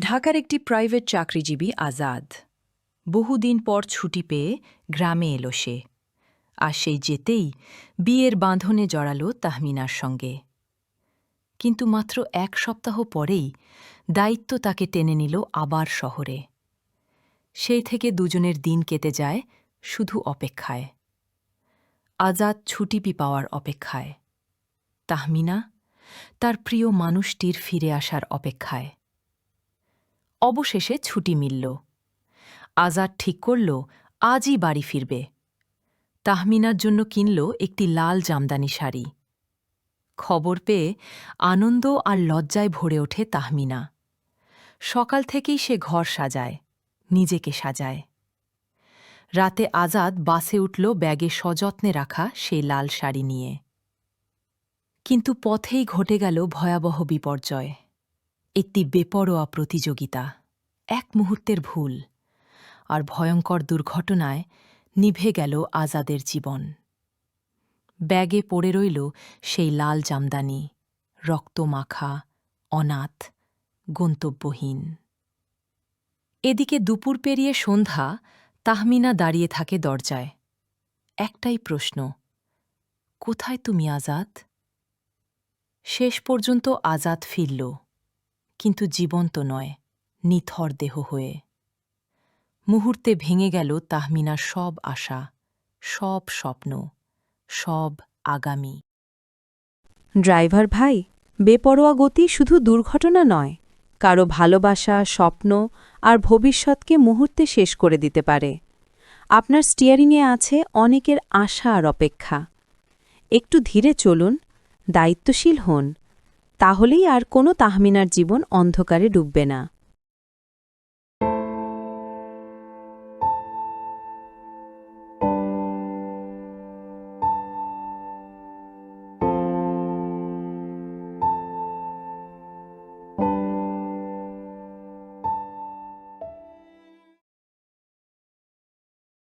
ঢাকার একটি প্রাইভেট চাকরিজীবী আজাদ বহুদিন পর ছুটি পেয়ে গ্রামে এলো সে। আর সেই যেতেই বিয়ের বাঁধনে জড়ালো তাহমিনার সঙ্গে। কিন্তু মাত্র ১ সপ্তাহ পরেই দায়িত্ব তাকে টেনে নিল আবার শহরে। সেই থেকে দুজনের দিন কেটে যায় শুধু অপেক্ষায়। আজাদ ছুটি পাওয়ার অপেক্ষায়, তাহমিনা তার প্রিয় মানুষটির ফিরে আসার অপেক্ষায়। অবশেষে ছুটি মিলল। আজাদ ঠিক করল আজই বাড়ি ফিরবে। তাহমিনার জন্য কিনল একটি লাল জামদানি শাড়ি। খবর পেয়ে আনন্দ আর লজ্জায় ভরে ওঠে তাহমিনা। সকাল থেকেই সে ঘর সাজায়, নিজেকে সাজায়। রাতে আজাদ বাসে উঠল ব্যাগে সযত্নে রাখা সেই লাল শাড়ি নিয়ে। কিন্তু পথেই ঘটে গেল ভয়াবহ বিপর্যয়। একটি বেপরোয়া প্রতিযোগিতা, এক মুহূর্তের ভুল, আর ভয়ঙ্কর দুর্ঘটনায় নিভে গেল আজাদের জীবন। ব্যাগে পড়ে রইল সেই লাল জামদানি, রক্তমাখা, অনাথ, গন্তব্যহীন। এদিকে দুপুর পেরিয়ে সন্ধ্যা, তাহমিনা দাঁড়িয়ে থাকে দরজায়। একটাই প্রশ্ন, কোথায় তুমি আজাদ? শেষ পর্যন্ত আজাদ ফিরল, কিন্তু জীবন্ত নয়, নিথর দেহ হয়ে। মুহূর্তে ভেঙে গেল তাহমিনার সব আশা, সব স্বপ্ন, সব আগামী। ড্রাইভার ভাই, বেপরোয়া গতি শুধু দুর্ঘটনা নয়, কারো ভালোবাসা, স্বপ্ন আর ভবিষ্যৎকে মুহূর্তে শেষ করে দিতে পারে। আপনার স্টিয়ারিংয়ে আছে অনেকের আশা আর অপেক্ষা। একটু ধীরে চলুন, দায়িত্বশীল হন, তাহলেই আর কোনো তাহমিনার জীবন অন্ধকারে ডুববে না।